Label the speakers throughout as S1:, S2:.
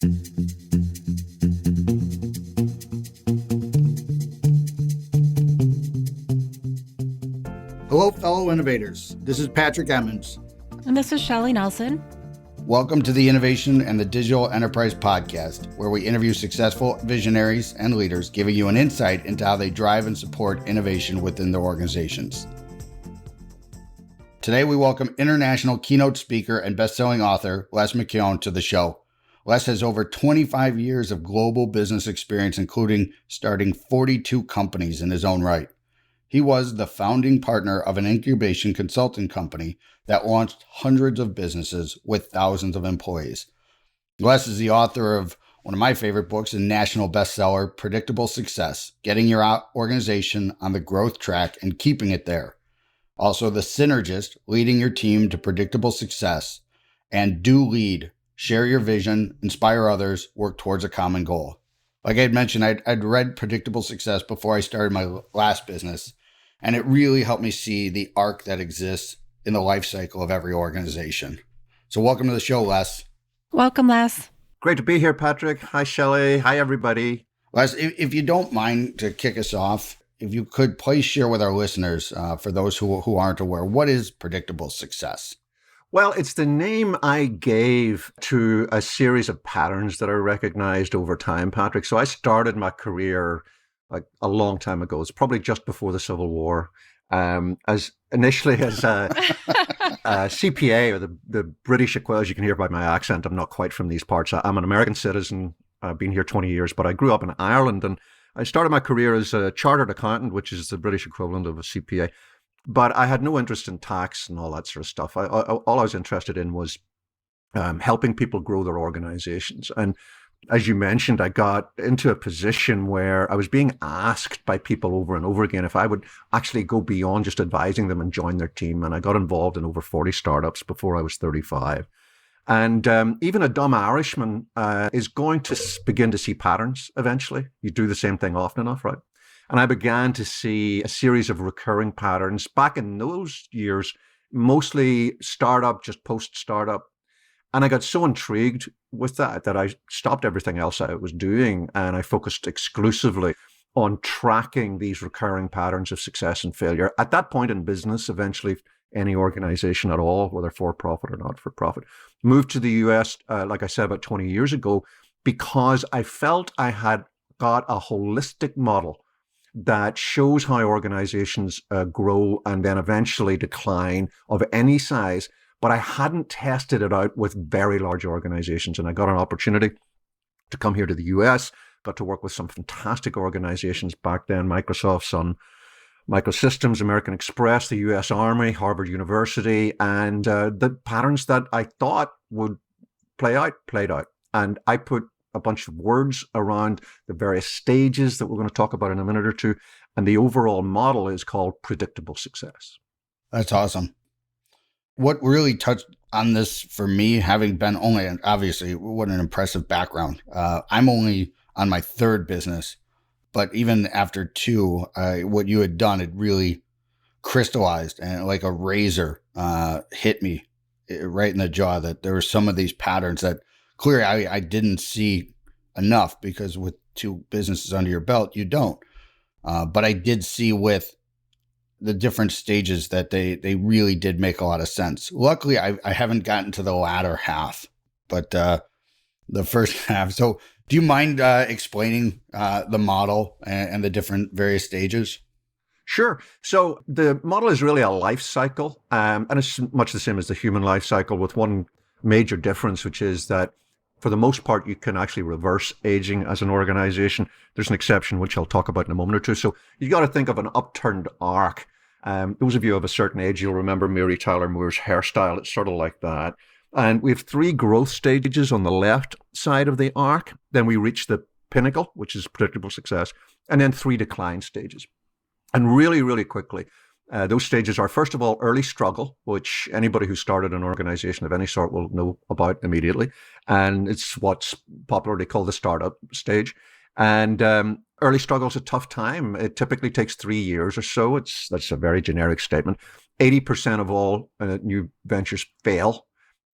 S1: Hello, fellow innovators. This is Patrick Emmons.
S2: And this is Shelli Nelson.
S1: Welcome to the Innovation and the Digital Enterprise Podcast, where we interview successful visionaries and leaders, giving you an insight into how they drive and support innovation within their organizations. Today, we welcome international keynote speaker and best-selling author Les McKeown to the show. Les has over 25 years of global business experience, including starting 42 companies in his own right. He was the founding partner of an incubation consulting company that launched hundreds of businesses with thousands of employees. Les is the author of one of my favorite books and national bestseller, Predictable Success, Getting Your Organization on the Growth Track and Keeping It There. Also, the Synergist, Leading Your Team to Predictable Success, and Do Lead, Share Your Vision, Inspire Others, Work Towards a Common Goal. Like I had mentioned, I'd read Predictable Success before I started my last business, and it really helped me see the arc that exists in the life cycle of every organization. So welcome to the show, Les.
S2: Welcome, Les.
S3: Great to be here, Patrick. Hi, Shelli. Hi, everybody.
S1: Les, if you don't mind to kick us off, if you could please share with our listeners, for those who aren't aware, what is Predictable Success?
S3: Well, it's the name I gave to a series of patterns that are recognized over time, Patrick. So I started my career like a long time ago. It's probably just before the Civil War, as initially as a CPA, or the British equivalent. As you can hear by my accent, I'm not quite from these parts. I'm an American citizen. I've been here 20 years, but I grew up in Ireland, and I started my career as a chartered accountant, which is the British equivalent of a CPA. But I had no interest in tax and all that sort of stuff. All I was interested in was helping people grow their organizations. And as you mentioned, I got into a position where I was being asked by people over and over again if I would actually go beyond just advising them and join their team. And I got involved in over 40 startups before I was 35. And even a dumb Irishman is going to begin to see patterns eventually. You do the same thing often enough, right? And I began to see a series of recurring patterns back in those years, mostly startup, just post-startup. And I got so intrigued with that I stopped everything else I was doing, and I focused exclusively on tracking these recurring patterns of success and failure. At that point in business, eventually any organization at all, whether for-profit or not-for-profit, moved to the US, like I said, about 20 years ago, because I felt I had got a holistic model that shows how organizations grow and then eventually decline of any size. But I hadn't tested it out with very large organizations. And I got an opportunity to come here to the US, got to work with some fantastic organizations back then, Microsoft, Sun Microsystems, American Express, the US Army, Harvard University, and the patterns that I thought would play out, played out. And I put a bunch of words around the various stages that we're going to talk about in a minute or two. And the overall model is called Predictable Success.
S1: That's awesome. What really touched on this for me, having been only, obviously, what an impressive background. I'm only on my third business, but even after two, what you had done, it really crystallized and like a razor hit me right in the jaw that there were some of these patterns that clearly I didn't see enough, because with two businesses under your belt, you don't. But I did see with the different stages that they really did make a lot of sense. Luckily, I haven't gotten to the latter half, but the first half. So do you mind explaining the model and the different various stages?
S3: Sure. So the model is really a life cycle, and it's much the same as the human life cycle, with one major difference, which is that for the most part, you can actually reverse aging as an organization. There's an exception, which I'll talk about in a moment or two. So you got to think of an upturned arc. Those of you of a certain age, you'll remember Mary Tyler Moore's hairstyle. It's sort of like that. And we have three growth stages on the left side of the arc. Then we reach the pinnacle, which is predictable success, and then three decline stages. And really, really quickly, those stages are, first of all, early struggle, which anybody who started an organization of any sort will know about immediately. And it's what's popularly called the startup stage. And early struggle is a tough time. It typically takes 3 years or so. That's a very generic statement. 80% of all new ventures fail.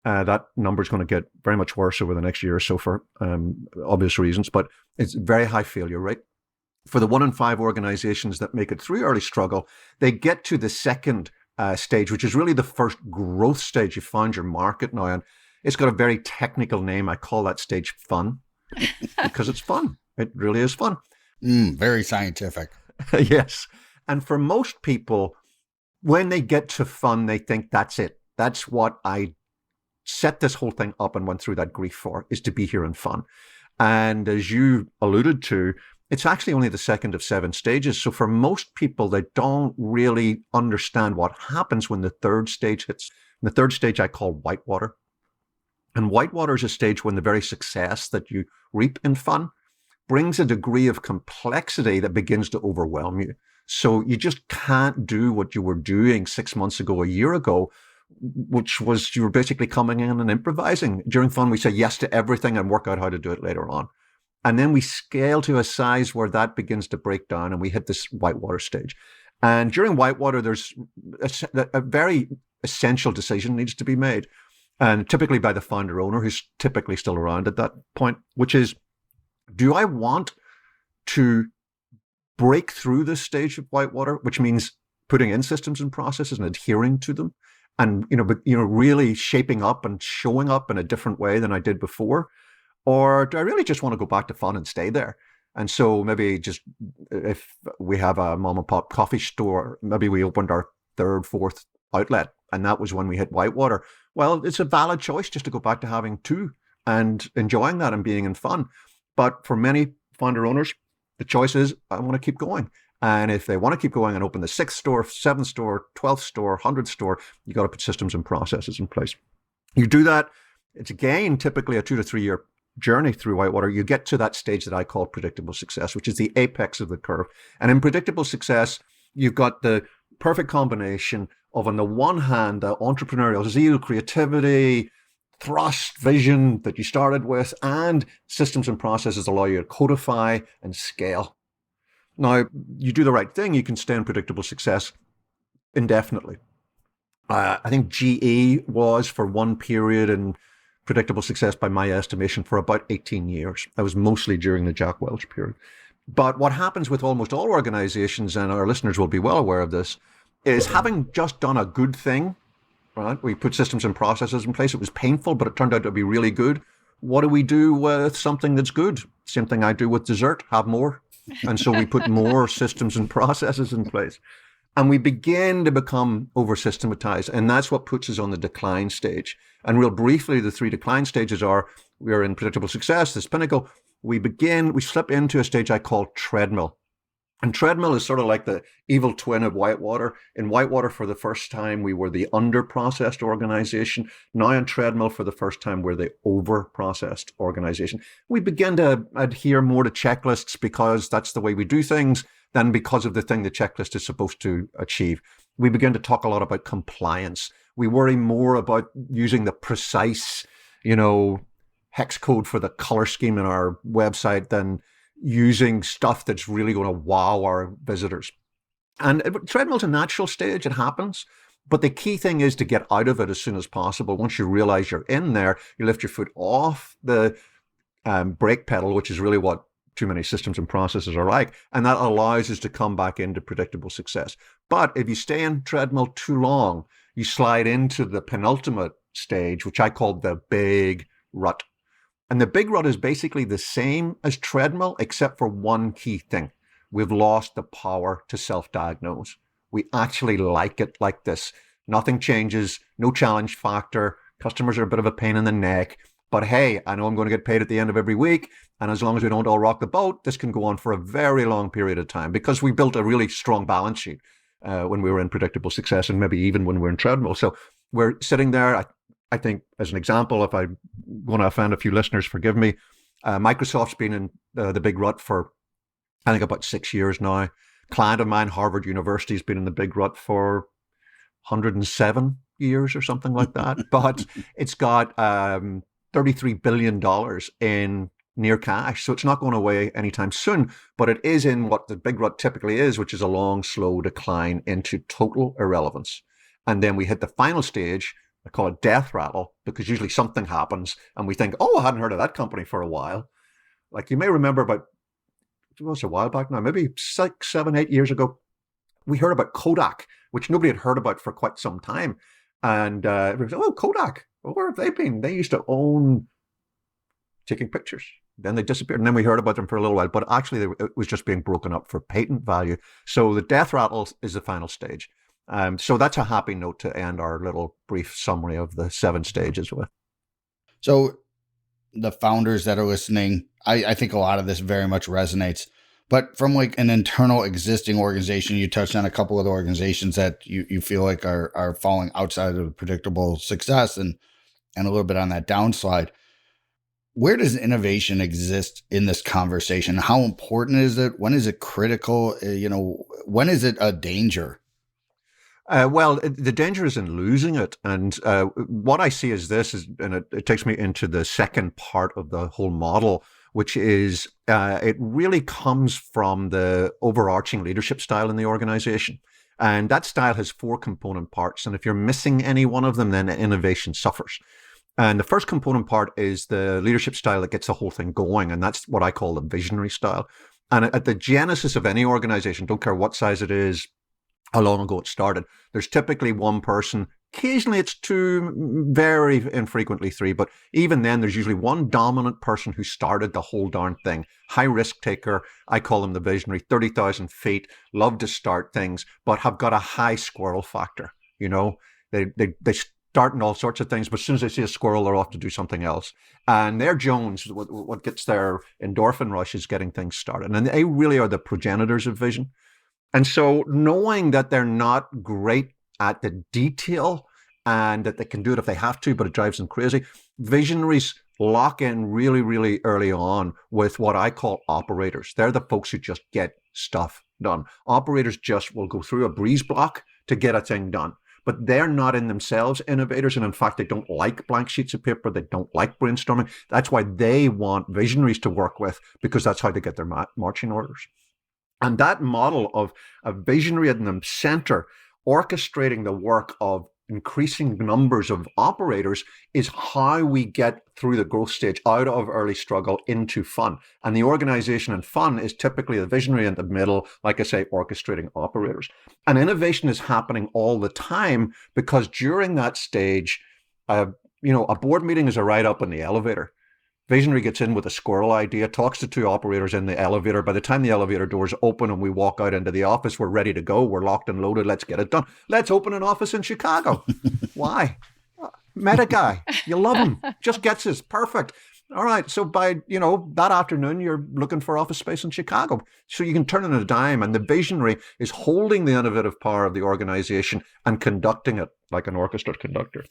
S3: That number is going to get very much worse over the next year or so for obvious reasons, but it's very high failure rate. For the 1 in 5 organizations that make it through early struggle, they get to the second stage, which is really the first growth stage. You found your market now, and it's got a very technical name. I call that stage fun because it's fun. It really is fun.
S1: Very scientific.
S3: Yes. And for most people, when they get to fun, they think that's it. That's what I set this whole thing up and went through that grief for, is to be here in fun. And as you alluded to, it's actually only the second of 7 stages. So for most people, they don't really understand what happens when the third stage hits. And the third stage I call whitewater. And whitewater is a stage when the very success that you reap in fun brings a degree of complexity that begins to overwhelm you. So you just can't do what you were doing 6 months ago, a year ago, which was you were basically coming in and improvising. During fun, we say yes to everything and work out how to do it later on. And then we scale to a size where that begins to break down and we hit this whitewater stage. And during whitewater, there's a very essential decision needs to be made. And typically by the founder owner, who's typically still around at that point, which is, do I want to break through this stage of whitewater, which means putting in systems and processes and adhering to them and, really shaping up and showing up in a different way than I did before? Or do I really just want to go back to fun and stay there? And so maybe just if we have a mom and pop coffee store, maybe we opened our 3rd, 4th outlet, and that was when we hit whitewater. Well, it's a valid choice just to go back to having 2 and enjoying that and being in fun. But for many founder owners, the choice is, I want to keep going. And if they want to keep going and open the 6th store, 7th store, 12th store, 100th store, you got to put systems and processes in place. You do that, it's again typically a 2 to 3 year journey through whitewater. You get to that stage that I call predictable success, which is the apex of the curve. And in predictable success, you've got the perfect combination of, on the one hand, the entrepreneurial zeal, creativity, thrust, vision that you started with, and systems and processes allow you to codify and scale. Now, you do the right thing, you can stay in predictable success indefinitely. I think GE was, for one period in predictable success, by my estimation, for about 18 years. That was mostly during the Jack Welch period. But what happens with almost all organizations, and our listeners will be well aware of this, is having just done a good thing, right? We put systems and processes in place. It was painful, but it turned out to be really good. What do we do with something that's good? Same thing I do with dessert, have more. And so we put more systems and processes in place. And we begin to become over-systematized. And that's what puts us on the decline stage. And real briefly, the 3 decline stages are, we are in predictable success, this pinnacle. We slip into a stage I call treadmill. And treadmill is sort of like the evil twin of whitewater. In whitewater, for the first time, we were the under-processed organization. Now in treadmill, for the first time, we're the over-processed organization. We begin to adhere more to checklists because that's the way we do things than because of the thing the checklist is supposed to achieve. We begin to talk a lot about compliance. We worry more about using the precise, hex code for the color scheme in our website than using stuff that's really going to wow our visitors. And treadmill's a natural stage, it happens. But the key thing is to get out of it as soon as possible. Once you realize you're in there, you lift your foot off the brake pedal, which is really what too many systems and processes are like. And that allows us to come back into predictable success. But if you stay in treadmill too long, you slide into the penultimate stage, which I call the Big Rut. And the Big Rut is basically the same as treadmill, except for one key thing. We've lost the power to self-diagnose. We actually like it like this. Nothing changes, no challenge factor. Customers are a bit of a pain in the neck. But hey, I know I'm going to get paid at the end of every week. And as long as we don't all rock the boat, this can go on for a very long period of time because we built a really strong balance sheet when we were in predictable success and maybe even when we're in treadmill. So we're sitting there. I think, as an example, if I'm going to offend a few listeners, forgive me. Microsoft's been in the Big Rut for, I think, about 6 years now. Client of mine, Harvard University, has been in the Big Rut for 107 years or something like that. But it's got $33 billion in near cash. So it's not going away anytime soon, but it is in what the Big Rut typically is, which is a long, slow decline into total irrelevance. And then we hit the final stage, I call it death rattle, because usually something happens and we think, oh, I hadn't heard of that company for a while. Like you may remember about, it was a while back now, maybe 6, 7, 8 years ago, we heard about Kodak, which nobody had heard about for quite some time. And everybody said, oh, Kodak, well, where have they been? They used to own taking pictures. Then they disappeared. And then we heard about them for a little while, but actually it was just being broken up for patent value. So the death rattle is the final stage. So that's a happy note to end our little brief summary of the 7 stages with.
S1: So the founders that are listening, I think a lot of this very much resonates. But from like an internal existing organization, you touched on a couple of the organizations that you feel like are falling outside of the predictable success and a little bit on that downslide. Where does innovation exist in this conversation? How important is it? When is it critical? When is it a danger?
S3: Well, the danger is in losing it. And what I see is this, and it takes me into the second part of the whole model, which is it really comes from the overarching leadership style in the organization. And that style has 4 component parts. And if you're missing any one of them, then innovation suffers. And the first component part is the leadership style that gets the whole thing going. And that's what I call the visionary style. And at the genesis of any organization, don't care what size it is, how long ago it started, there's typically one person. Occasionally it's 2, very infrequently 3, but even then there's usually one dominant person who started the whole darn thing. High risk taker, I call them the visionary, 30,000 feet, love to start things, but have got a high squirrel factor. They start in all sorts of things, but as soon as they see a squirrel, they're off to do something else. And they're Jones. What gets their endorphin rush is getting things started. And they really are the progenitors of vision. And so knowing that they're not great at the detail and that they can do it if they have to, but it drives them crazy, visionaries lock in really, really early on with what I call operators. They're the folks who just get stuff done. Operators just will go through a breeze block to get a thing done. But they're not in themselves innovators. And in fact, they don't like blank sheets of paper. They don't like brainstorming. That's why they want visionaries to work with, because that's how they get their marching orders. And that model of a visionary in the center, orchestrating the work of increasing numbers of operators, is how we get through the growth stage out of early struggle into fun. And the organization in fun is typically the visionary in the middle, like I say, orchestrating operators. And innovation is happening all the time, because during that stage, a board meeting is a ride up in the elevator. Visionary gets in with a squirrel idea, talks to 2 operators in the elevator. By the time the elevator doors open and we walk out into the office, we're ready to go. We're locked and loaded. Let's get it done. Let's open an office in Chicago. Why? Met a guy. You love him. Just gets us. Perfect. All right. So by, that afternoon, you're looking for office space in Chicago. So you can turn in a dime. And the visionary is holding the innovative power of the organization and conducting it like an orchestra conductor.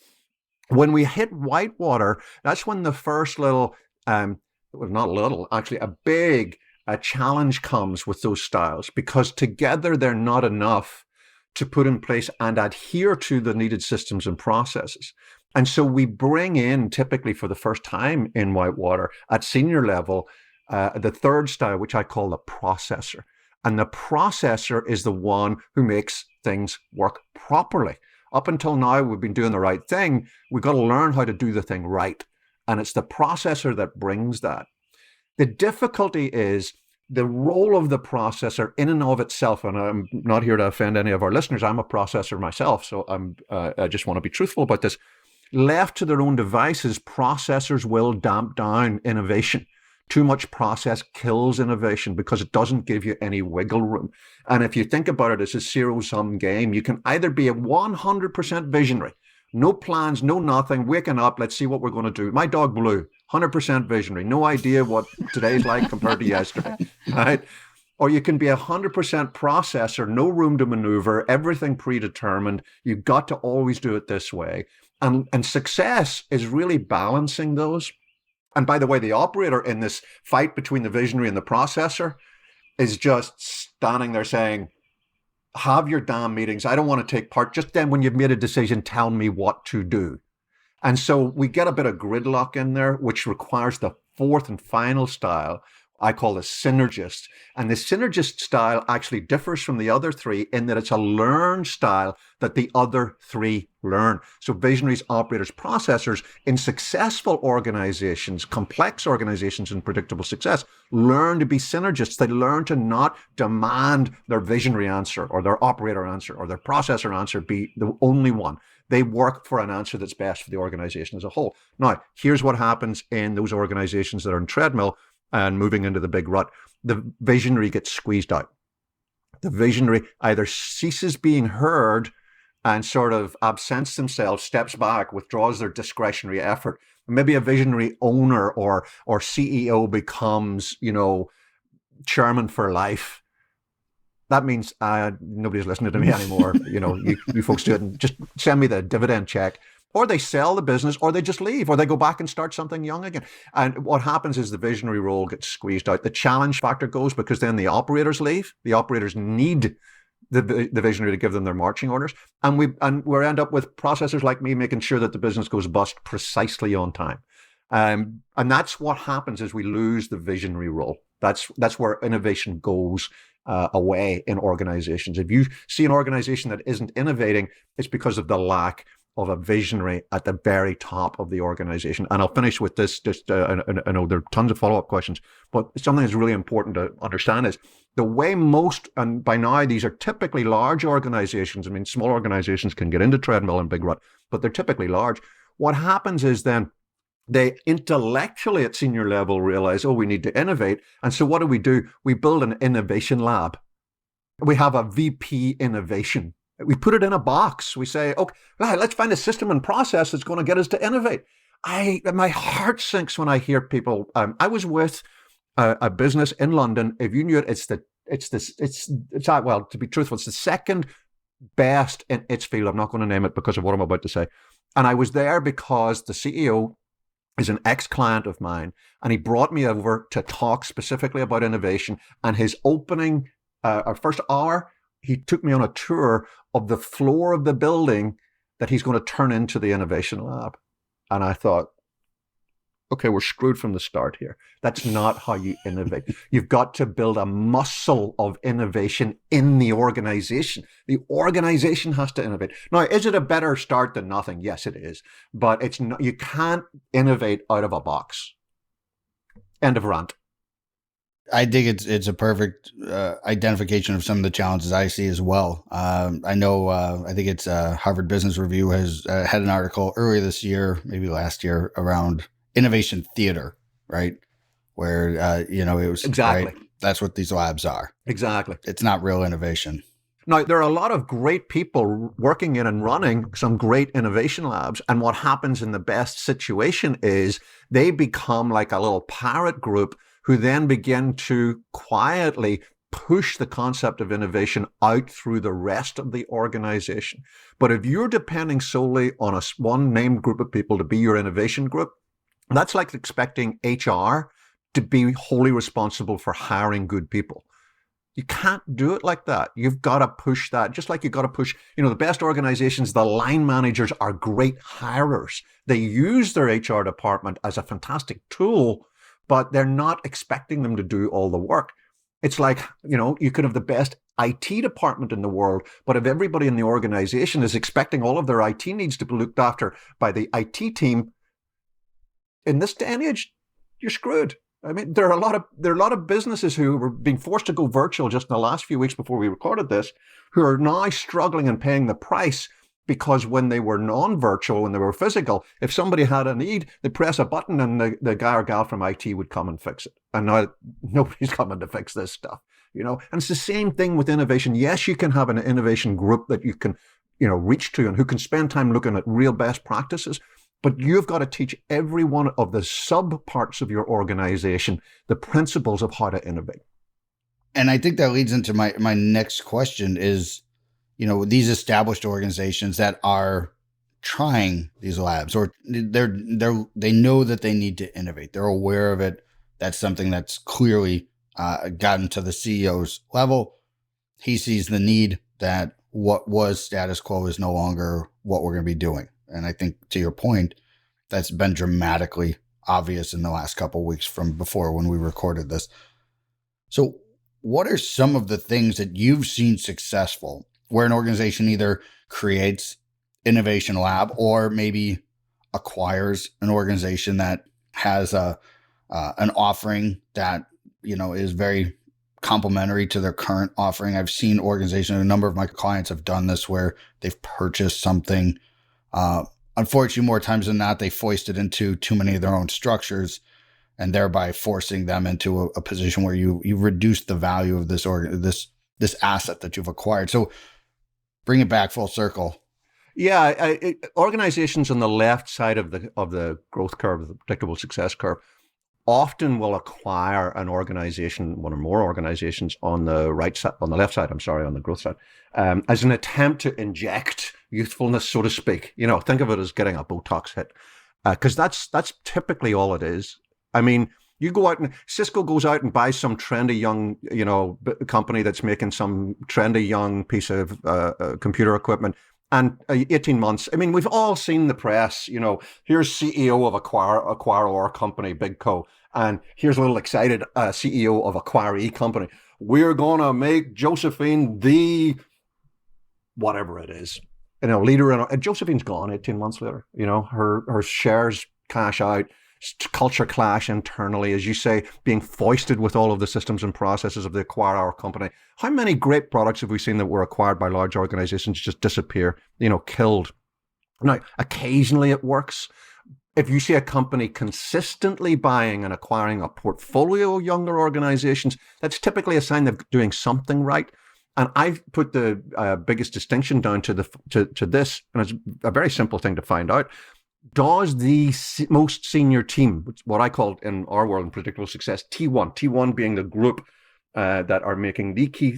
S3: When we hit Whitewater, that's when the first little, not little, actually a big challenge comes with those styles, because together they're not enough to put in place and adhere to the needed systems and processes. And so we bring in, typically for the first time in Whitewater at senior level, the third style, which I call the processor. And the processor is the one who makes things work properly. Up until now, we've been doing the right thing. We've got to learn how to do the thing right. And it's the processor that brings that. The difficulty is the role of the processor in and of itself, and I'm not here to offend any of our listeners. I'm a processor myself, so I just want to be truthful about this. Left to their own devices, processors will damp down innovation. Too much process kills innovation because it doesn't give you any wiggle room. And if you think about it as a zero-sum game, you can either be a 100% visionary, no plans, no nothing, waking up, let's see what we're going to do. My dog Blue, 100% visionary, no idea what today's like compared to yesterday, right? Or you can be 100% processor, no room to maneuver, everything predetermined. You've got to always do it this way. And success is really balancing those. And by the way, the operator in this fight between the visionary and the processor is just standing there saying, have your damn meetings. I don't want to take part. Just then when you've made a decision, tell me what to do. And so we get a bit of gridlock in there, which requires the fourth and final style I call this Synergist. And the Synergist style actually differs from the other three in that it's a learned style that the other three learn. So visionaries, operators, processors in successful organizations, complex organizations in predictable success, learn to be synergists. They learn to not demand their visionary answer or their operator answer or their processor answer be the only one. They work for an answer that's best for the organization as a whole. Now, here's what happens in those organizations that are in treadmill and moving into the big rut. The visionary gets squeezed out. The visionary either ceases being heard and sort of absents themselves, steps back, withdraws their discretionary effort. Maybe a visionary owner or CEO becomes, chairman for life. That means nobody's listening to me anymore. You folks do it and just send me the dividend check. Or they sell the business, or they just leave, or they go back and start something young again. And what happens is the visionary role gets squeezed out. The challenge factor goes because then the operators leave. The operators need the visionary to give them their marching orders. And we end up with processors like me making sure that the business goes bust precisely on time. And that's what happens is we lose the visionary role. That's where innovation goes away in organizations. If you see an organization that isn't innovating, it's because of the lack of a visionary at the very top of the organization. And I'll finish with this. I know there are tons of follow-up questions, but something that's really important to understand is the way most, and by now these are typically large organizations. I mean, small organizations can get into treadmill and big rut, but they're typically large. What happens is then they intellectually at senior level realize, we need to innovate. And so what do? We build an innovation lab. We have a VP innovation. We put it in a box. We say, okay, let's find a system and process that's going to get us to innovate. My heart sinks when I hear people. I was with a business in London. If you knew it, to be truthful, it's the second best in its field. I'm not going to name it because of what I'm about to say. And I was there because the CEO is an ex-client of mine, and he brought me over to talk specifically about innovation. And his opening, our first hour, he took me on a tour of the floor of the building that he's going to turn into the innovation lab. And I thought, okay, we're screwed from the start here. That's not how you innovate. You've got to build a muscle of innovation in the organization. The organization has to innovate. Now, is it a better start than nothing? Yes, it is. But it's not, you can't innovate out of a box. End of rant.
S1: I think it's a perfect identification of some of the challenges I see as well. I know, I think it's Harvard Business Review has had an article earlier this year, maybe last year, around innovation theater, right? Where, it was
S3: exactly
S1: right? That's what these labs are.
S3: Exactly.
S1: It's not real innovation.
S3: Now, there are a lot of great people working in and running some great innovation labs. And what happens in the best situation is they become like a little parrot group who then begin to quietly push the concept of innovation out through the rest of the organization. But if you're depending solely on one named group of people to be your innovation group, that's like expecting HR to be wholly responsible for hiring good people. You can't do it like that. You've got to push that. Just like you've got to push, the best organizations, the line managers are great hirers. They use their HR department as a fantastic tool, but they're not expecting them to do all the work. It's like, you could have the best IT department in the world, but if everybody in the organization is expecting all of their IT needs to be looked after by the IT team, in this day and age, you're screwed. I mean, there are a lot of businesses who were being forced to go virtual just in the last few weeks before we recorded this, who are now struggling and paying the price because when they were non-virtual, when they were physical, if somebody had a need, they press a button and the guy or gal from IT would come and fix it. And now nobody's coming to fix this stuff, And it's the same thing with innovation. Yes, you can have an innovation group that you can, reach to and who can spend time looking at real best practices. But you've got to teach every one of the sub parts of your organization the principles of how to innovate.
S1: And I think that leads into my next question is, these established organizations that are trying these labs, or they know that they need to innovate. They're aware of it. That's something that's clearly gotten to the CEO's level. He sees the need that what was status quo is no longer what we're going to be doing. And I think, to your point, that's been dramatically obvious in the last couple of weeks from before when we recorded this. So, what are some of the things that you've seen successful where an organization either creates innovation lab or maybe acquires an organization that has an offering that is very complementary to their current offering? I've seen organizations, a number of my clients have done this where they've purchased something. Unfortunately, more times than not, they foist it into too many of their own structures and thereby forcing them into a position where you reduce the value of this asset that you've acquired. So bring it back full circle.
S3: Yeah, organizations on the left side of the growth curve, the predictable success curve, often will acquire an organization, one or more organizations on the right side, on the left side, on the growth side, as an attempt to inject youthfulness, so to speak. Think of it as getting a Botox hit, because that's typically all it is. I mean, you go out and Cisco goes out and buys some trendy young, company that's making some trendy young piece of computer equipment. And 18 months, I mean, we've all seen the press, here's CEO of acquirer company, Big Co. And here's a little excited CEO of acquiree company. We're going to make Josephine the whatever it is, leader. And Josephine's gone 18 months later. Her shares cash out. Culture clash internally, as you say, being foisted with all of the systems and processes of the acquirer company. How many great products have we seen that were acquired by large organizations just disappear, killed? Now, occasionally it works. If you see a company consistently buying and acquiring a portfolio of younger organizations, that's typically a sign they're doing something right. And I've put the biggest distinction down to this, and it's a very simple thing to find out. Does the most senior team, what I call in our world in predictable success, T1 being the group that are making the key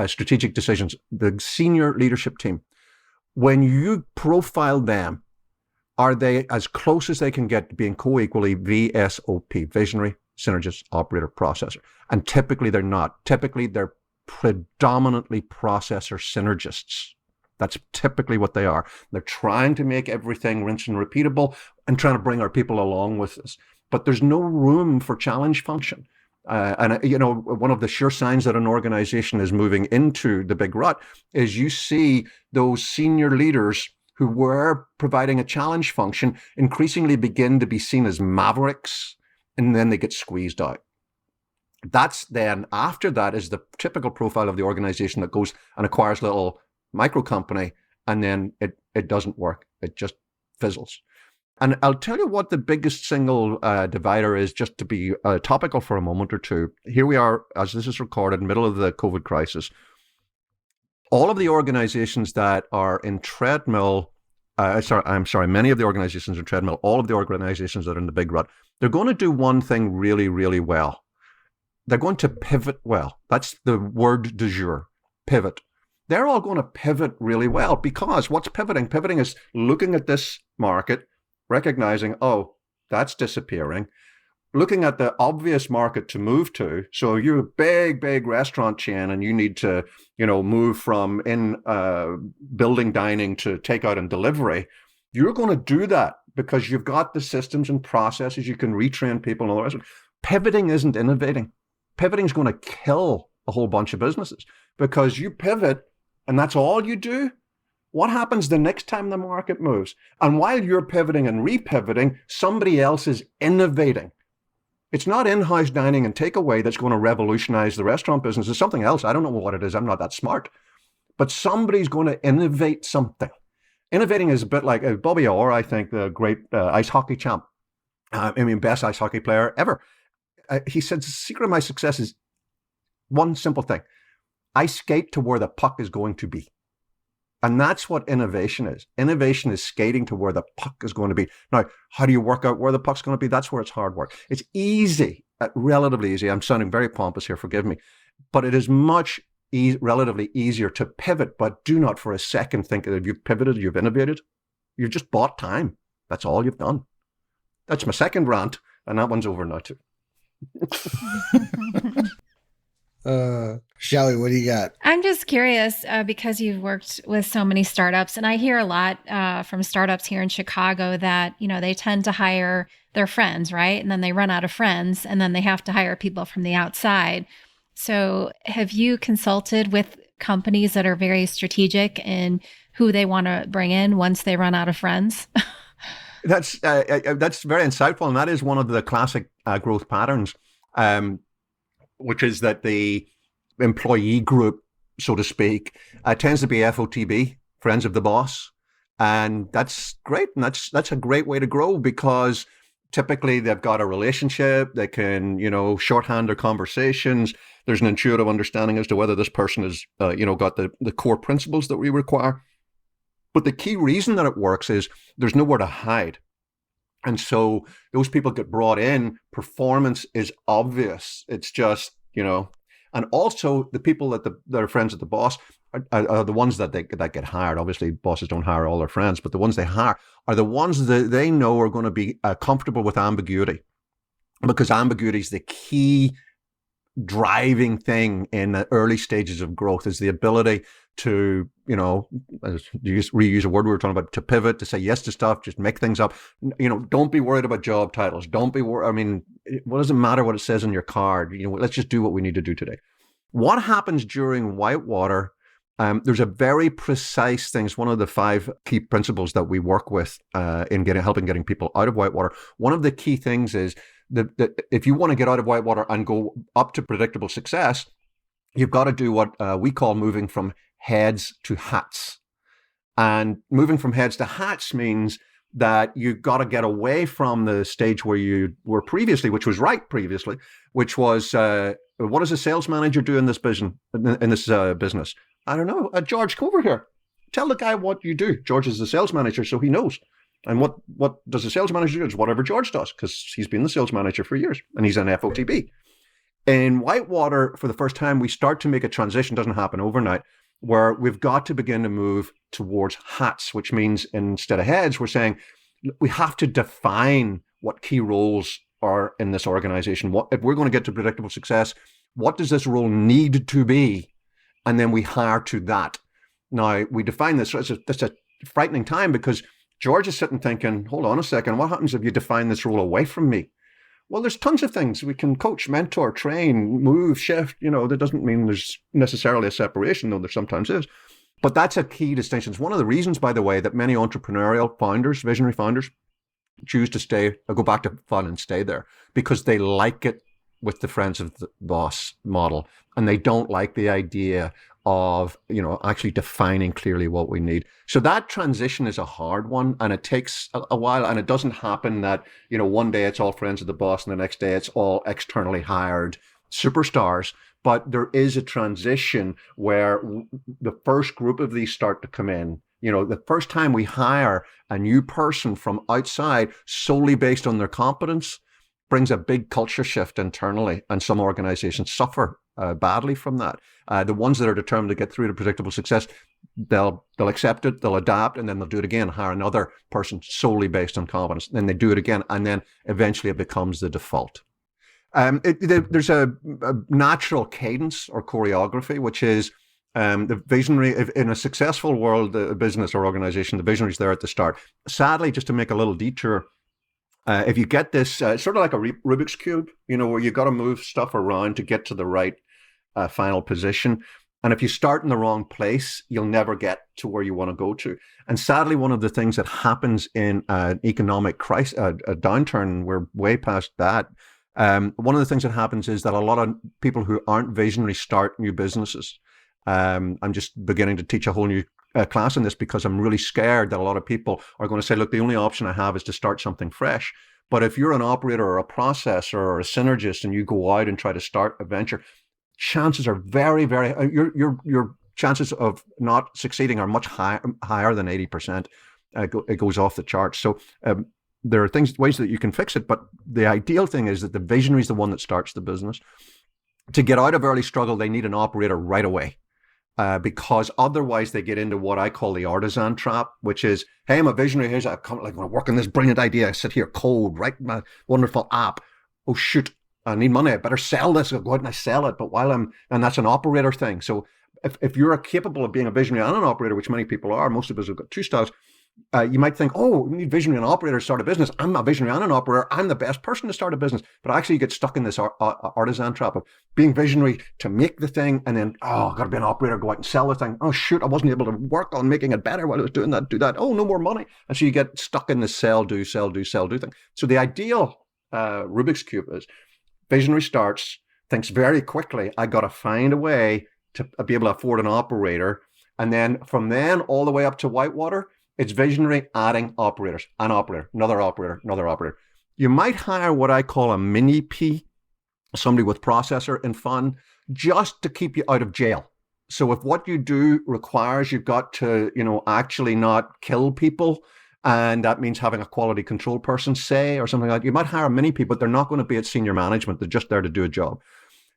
S3: strategic decisions, the senior leadership team, when you profile them, are they as close as they can get to being co-equally VSOP, visionary, synergist, operator, processor? And typically they're not. Typically they're predominantly processor synergists. That's typically what they are. They're trying to make everything rinse and repeatable and trying to bring our people along with us. But there's no room for challenge function. One of the sure signs that an organization is moving into the big rut is you see those senior leaders who were providing a challenge function increasingly begin to be seen as mavericks, and then they get squeezed out. That's then, after that, is the typical profile of the organization that goes and acquires little micro company, and then it doesn't work. It just fizzles. And I'll tell you what the biggest single divider is, just to be topical for a moment or two. Here we are, as this is recorded, middle of the COVID crisis. All of the organizations that are in treadmill, many of the organizations in treadmill, all of the organizations that are in the big rut, they're going to do one thing really, really well. They're going to pivot well. That's the word du jour, pivot. They're all going to pivot really well, because what's pivoting? Pivoting is looking at this market, recognizing, oh, that's disappearing, looking at the obvious market to move to. So you're a big restaurant chain and you need to, move from in building dining to takeout and delivery. You're going to do that because you've got the systems and processes. You can retrain people and all the rest. Pivoting isn't innovating. Pivoting is going to kill a whole bunch of businesses, because you pivot and that's all you do. What happens the next time the market moves? And while you're pivoting and repivoting, somebody else is innovating. It's not in-house dining and takeaway that's going to revolutionize the restaurant business. It's something else. I don't know what it is. I'm not that smart. But somebody's going to innovate something. Innovating is a bit like Bobby Orr, I think, the great ice hockey champ. Best ice hockey player ever. He said, the secret of my success is one simple thing. I skate to where the puck is going to be. And that's what innovation is. Innovation is skating to where the puck is going to be. Now, how do you work out where the puck's going to be? That's where it's hard work. It's easy, relatively easy. I'm sounding very pompous here, forgive me. But it is much relatively easier to pivot, but do not for a second think that if you've pivoted, you've innovated. You've just bought time. That's all you've done. That's my second rant, and that one's over now too.
S1: Shelli, what do you got?
S2: I'm just curious because you've worked with so many startups, and I hear a lot from startups here in Chicago that, they tend to hire their friends, right? And then they run out of friends, and then they have to hire people from the outside. So have you consulted with companies that are very strategic in who they want to bring in once they run out of friends?
S3: That's very insightful, and that is one of the classic growth patterns, which is that the employee group, so to speak, tends to be FOTB, friends of the boss, and that's great, and that's a great way to grow because typically they've got a relationship, they can shorthand their conversations. There's an intuitive understanding as to whether this person has got the core principles that we require. But the key reason that it works is there's nowhere to hide. And so those people get brought in, performance is obvious. It's just, and also the people that are friends of the boss are the ones that get hired. Obviously, bosses don't hire all their friends, but the ones they hire are the ones that they know are going to be comfortable with ambiguity, because ambiguity is the key driving thing in the early stages of growth, is the ability to, reuse a word we were talking about, to pivot, to say yes to stuff, just make things up. Don't be worried about job titles. Don't be worried. I mean, what does it matter what it says on your card? Let's just do what we need to do today. What happens during whitewater? There's a very precise thing. It's one of the 5 key principles that we work with in helping getting people out of whitewater. One of the key things is that if you want to get out of whitewater and go up to predictable success, you've got to do what we call moving from heads to hats. And moving from heads to hats means that you've got to get away from the stage where you were previously, which was previously, which was, what does a sales manager do in this business? Business? I don't know. George, come over here. Tell the guy what you do. George is the sales manager, so he knows. And what does the sales manager do? It's whatever George does, because he's been the sales manager for years, and he's an FOTB. In whitewater, for the first time, we start to make a transition. Doesn't happen overnight, where we've got to begin to move towards hats, which means instead of heads, we're saying we have to define what key roles are in this organization. If we're going to get to predictable success, what does this role need to be? And then we hire to that. Now, we define this. So it's a frightening time, because George is sitting thinking, hold on a second, what happens if you define this role away from me? Well, there's tons of things. We can coach, mentor, train, move, shift. That doesn't mean there's necessarily a separation, though there sometimes is. But that's a key distinction. It's one of the reasons, by the way, that many entrepreneurial founders, visionary founders, choose to stay, or go back to fun and stay there, because they like it with the friends of the boss model. And they don't like the idea of, actually defining clearly what we need. So that transition is a hard one, and it takes a while, and it doesn't happen that, one day it's all friends of the boss and the next day it's all externally hired superstars. But there is a transition where the first group of these start to come in. The first time we hire a new person from outside solely based on their competence brings a big culture shift internally, and some organizations suffer badly from that. The ones that are determined to get through to predictable success, they'll accept it, they'll adapt, and then they'll do it again, hire another person solely based on competence. Then they do it again, and then eventually it becomes the default. There's a natural cadence or choreography, which is the visionary. In a successful world, a business or organization, the visionary's there at the start. Sadly, just to make a little detour, if you get this, sort of like a Rubik's Cube, where you've got to move stuff around to get to the right final position. And if you start in the wrong place, you'll never get to where you want to go to. And sadly, one of the things that happens in an economic crisis, a downturn, we're way past that. One of the things that happens is that a lot of people who aren't visionary start new businesses. I'm just beginning to teach a whole new class on this, because I'm really scared that a lot of people are going to say, look, the only option I have is to start something fresh. But if you're an operator or a processor or a synergist and you go out and try to start a venture, chances are very, very, your chances of not succeeding are much higher than 80%. It goes off the charts. So there are ways that you can fix it, but the ideal thing is that the visionary is the one that starts the business. To get out of early struggle, they need an operator right away. Because otherwise they get into what I call the artisan trap, which is, hey, I'm a visionary. Here's I want to work on this brilliant idea. I sit here, code, write my wonderful app. Oh, shoot, I need money. I better sell this. I'll go out and I sell it. But and that's an operator thing. So if you're capable of being a visionary and an operator, which many people are, most of us have got two styles, You might think, oh, we need visionary and operator to start a business. I'm a visionary and an operator. I'm the best person to start a business. But actually you get stuck in this artisan trap of being visionary to make the thing, and then, oh, I've got to be an operator, go out and sell the thing. Oh, shoot, I wasn't able to work on making it better while I was doing that, do that. Oh, no more money. And so you get stuck in the sell, do thing. So the ideal Rubik's Cube is visionary starts, thinks very quickly, I got to find a way to be able to afford an operator. And then from then all the way up to Whitewater, it's visionary adding operators, an operator, another operator, another operator. You might hire what I call a mini P, somebody with processor and fun, just to keep you out of jail. So if what you do requires you've got to, actually not kill people, and that means having a quality control person say or something like that, you might hire a mini P, but they're not going to be at senior management. They're just there to do a job.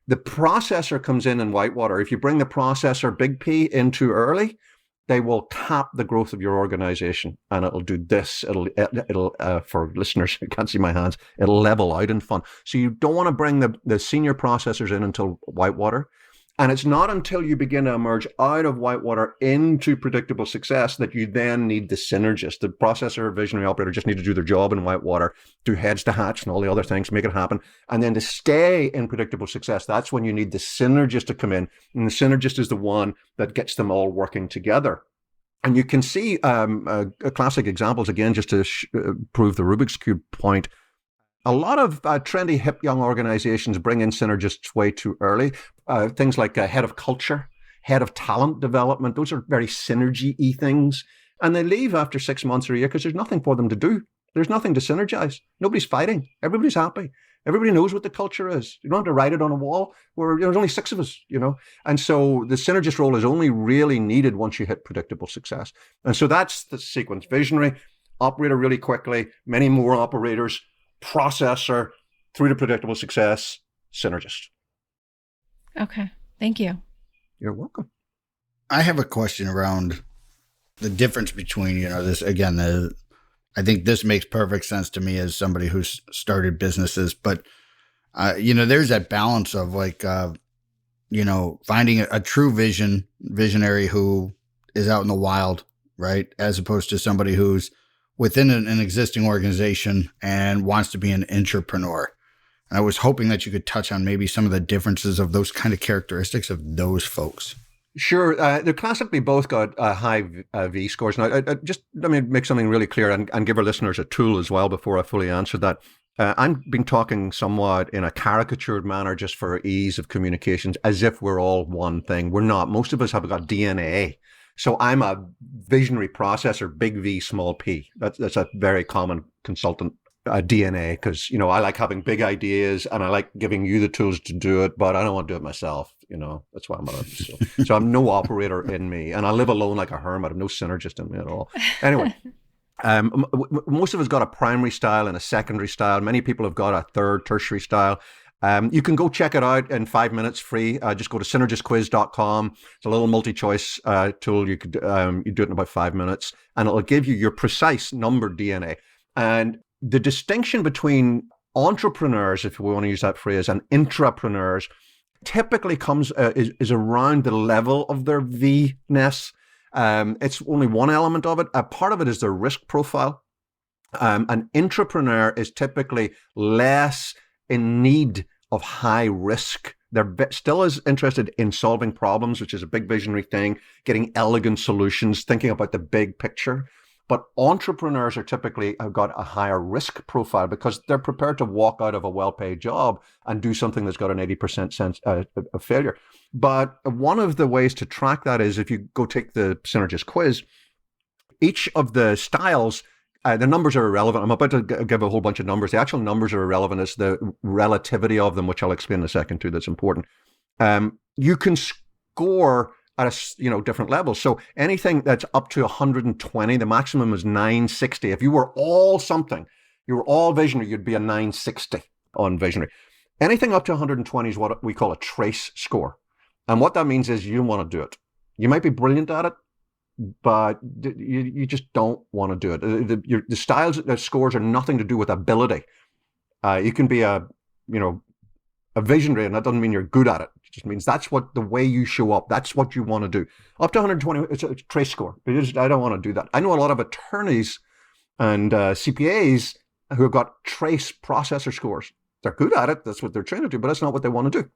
S3: The processor comes in Whitewater. If you bring the processor, big P, in too early, they will cap the growth of your organization, and it'll do this. It'll for listeners who can't see my hands, it'll level out in fun. So you don't want to bring the senior processors in until Whitewater. And it's not until you begin to emerge out of Whitewater into predictable success that you then need the synergist. The processor, visionary operator just need to do their job in Whitewater, do heads to hatch and all the other things, make it happen. And then to stay in predictable success, that's when you need the synergist to come in. And the synergist is the one that gets them all working together. And you can see classic examples, again, just to prove the Rubik's Cube point. A lot of trendy, hip, young organizations bring in synergists way too early. Things like head of culture, head of talent development. Those are very synergy-y things. And they leave after 6 months or a year because there's nothing for them to do. There's nothing to synergize. Nobody's fighting. Everybody's happy. Everybody knows what the culture is. You don't have to write it on a wall. There's only 6 of us, And so the synergist role is only really needed once you hit predictable success. And so that's the sequence. Visionary, operator really quickly, many more operators, processor, through to predictable success, synergist.
S2: Okay. Thank you.
S3: You're welcome.
S1: I have a question around the difference between, this, again, I think this makes perfect sense to me as somebody who's started businesses, but, there's that balance of finding a true visionary who is out in the wild, right? As opposed to somebody who's within an existing organization and wants to be an intrapreneur. And I was hoping that you could touch on maybe some of the differences of those kind of characteristics of those folks.
S3: Sure. They're classically both got high V scores. Now, just let me make something really clear and give our listeners a tool as well before I fully answer that. I've been talking somewhat in a caricatured manner just for ease of communications, as if we're all one thing. We're not. Most of us have got DNA. So I'm a visionary processor, big V, small p. That's a very common consultant DNA, because, I like having big ideas and I like giving you the tools to do it, but I don't want to do it myself. That's why I'm so I'm no operator in me, and I live alone like a hermit. I have no synergist in me at all. Anyway, most of us got a primary style and a secondary style. Many people have got a third, tertiary style. You can go check it out in 5 minutes free. Just go to synergistquiz.com. It's a little multi-choice tool. You could you do it in about 5 minutes, and it'll give you your precise numbered DNA. And the distinction between entrepreneurs, if we want to use that phrase, and intrapreneurs typically comes is around the level of their V-ness. It's only one element of it. A part of it is their risk profile. An intrapreneur is typically less in need of high risk. They're still as interested in solving problems, which is a big visionary thing, getting elegant solutions, thinking about the big picture. But entrepreneurs are typically have got a higher risk profile because they're prepared to walk out of a well-paid job and do something that's got an 80% chance of failure. But one of the ways to track that is if you go take the Synergist quiz, each of the styles, the numbers are irrelevant. I'm about to give a whole bunch of numbers. The actual numbers are irrelevant. It's the relativity of them, which I'll explain in a second too, that's important. You can score at different levels. So anything that's up to 120, the maximum is 960. If you were all something, you were all visionary, you'd be a 960 on visionary. Anything up to 120 is what we call a trace score. And what that means is you want to do it. You might be brilliant at it, but you just don't want to do it. The styles, the scores are nothing to do with ability. You can be a a visionary, and that doesn't mean you're good at it. It just means that's what the way you show up. That's what you want to do. Up to 120, it's a trace score. I don't want to do that. I know a lot of attorneys and CPAs who have got trace processor scores. They're good at it. That's what they're trained to do, but that's not what they want to do.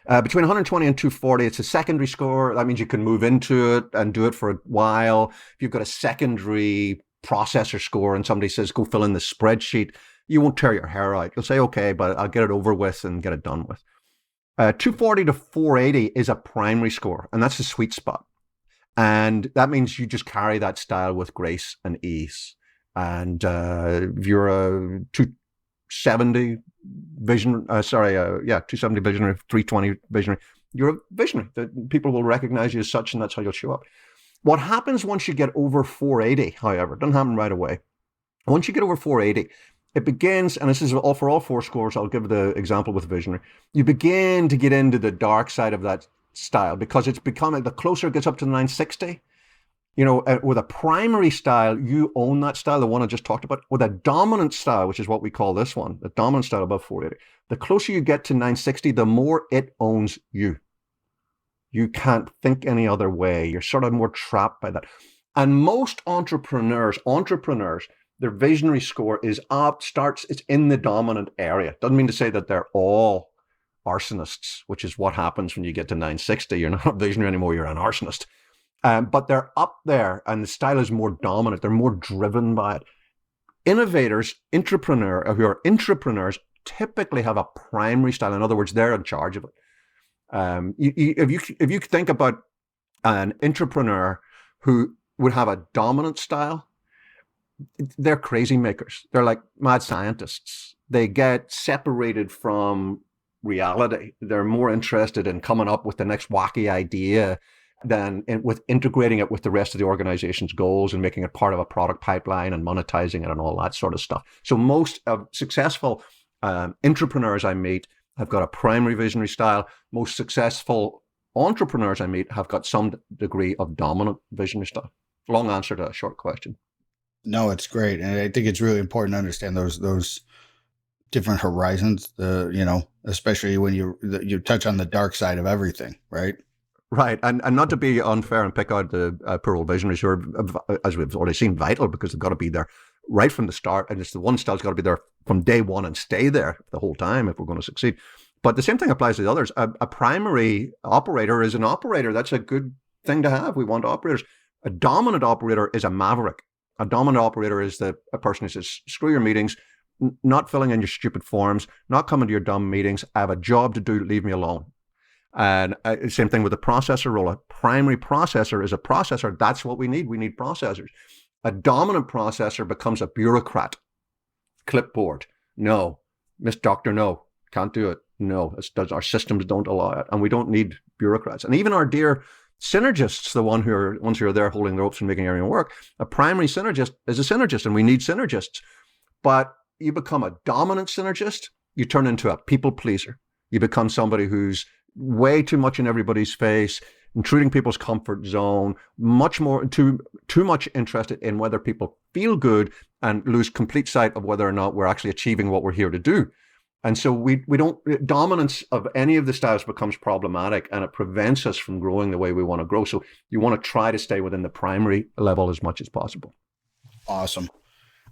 S3: Between 120 and 240, it's a secondary score. That means you can move into it and do it for a while. If you've got a secondary processor score and somebody says, go fill in the spreadsheet, you won't tear your hair out. You'll say, okay, but I'll get it over with and get it done with. 240 to 480 is a primary score, and that's the sweet spot. And that means you just carry that style with grace and ease. And if you're a 270 270 visionary, 320 visionary, you're a visionary. People will recognize you as such, and that's how you'll show up. What happens once you get over 480, however, it doesn't happen right away. Once you get over 480, it begins, and this is all for all four scores, I'll give the example with visionary, you begin to get into the dark side of that style, because it's becoming, the closer it gets up to 960, with a primary style, you own that style, the one I just talked about. With a dominant style, which is what we call this one, the dominant style above 480, the closer you get to 960, the more it owns you. You can't think any other way. You're sort of more trapped by that. And most entrepreneurs, their visionary score is up, it's in the dominant area. Doesn't mean to say that they're all arsonists, which is what happens when you get to 960. You're not a visionary anymore, you're an arsonist. But they're up there, and the style is more dominant. They're more driven by it. Innovators, who are intrapreneurs, typically have a primary style. In other words, they're in charge of it. If you think about an intrapreneur who would have a dominant style, they're crazy makers. They're like mad scientists. They get separated from reality. They're more interested in coming up with the next wacky idea than with integrating it with the rest of the organization's goals and making it part of a product pipeline and monetizing it and all that sort of stuff. So most successful intrapreneurs I meet have got a primary visionary style. Most successful entrepreneurs I meet have got some degree of dominant visionary style. Long answer to a short question.
S1: No, it's great. And I think it's really important to understand those different horizons, especially when you touch on the dark side of everything, right?
S3: Right. And not to be unfair and pick out the poor old visionaries who are, as we've already seen, vital, because they've got to be there right from the start. And it's the one style's got to be there from day one and stay there the whole time if we're going to succeed. But the same thing applies to the others. A primary operator is an operator. That's a good thing to have. We want operators. A dominant operator is a maverick. A dominant operator is a person who says, screw your meetings, not filling in your stupid forms, not coming to your dumb meetings. I have a job to do. Leave me alone. And same thing with the processor role. A primary processor is a processor. That's what we need. We need processors. A dominant processor becomes a bureaucrat. Clipboard. No. Miss Doctor, no. Can't do it. No. Our systems don't allow it. And we don't need bureaucrats. And even our dear synergists, the ones who are there holding the ropes and making everything work, a primary synergist is a synergist, and we need synergists. But you become a dominant synergist, you turn into a people pleaser. You become somebody who's way too much in everybody's face, intruding people's comfort zone, too much interested in whether people feel good, and lose complete sight of whether or not we're actually achieving what we're here to do. And so we don't, dominance of any of the styles becomes problematic, and it prevents us from growing the way we want to grow. So you want to try to stay within the primary level as much as possible.
S1: Awesome.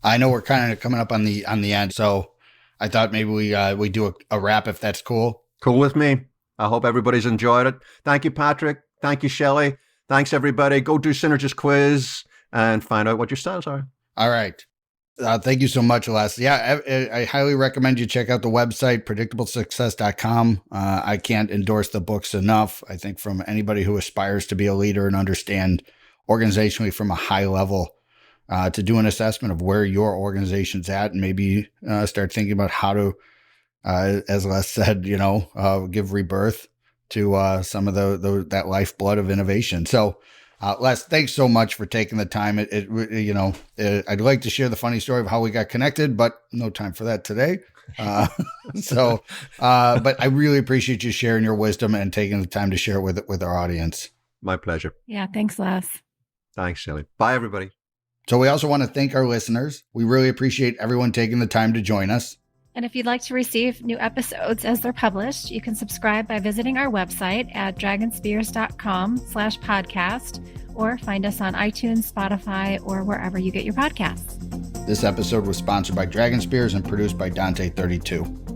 S1: I know we're kind of coming up on the end, so I thought maybe we do a wrap, if that's cool.
S3: Cool with me. I hope everybody's enjoyed it. Thank you, Patrick. Thank you, Shelli. Thanks, everybody. Go do Synergist quiz and find out what your styles are.
S1: All right. Thank you so much, Les. Yeah, I highly recommend you check out the website, predictablesuccess.com. I can't endorse the books enough. I think from anybody who aspires to be a leader and understand organizationally from a high level, to do an assessment of where your organization's at, and maybe start thinking about how to, as Les said, give rebirth to some of that lifeblood of innovation. So, Les, thanks so much for taking the time. I'd like to share the funny story of how we got connected, but no time for that today. But I really appreciate you sharing your wisdom and taking the time to share it with our audience.
S3: My pleasure.
S2: Yeah. Thanks, Les.
S3: Thanks, Shelli. Bye, everybody.
S1: So we also want to thank our listeners. We really appreciate everyone taking the time to join us.
S2: And if you'd like to receive new episodes as they're published, you can subscribe by visiting our website at dragonspears.com/podcast or find us on iTunes, Spotify, or wherever you get your podcasts.
S1: This episode was sponsored by Dragon Spears and produced by Dante32.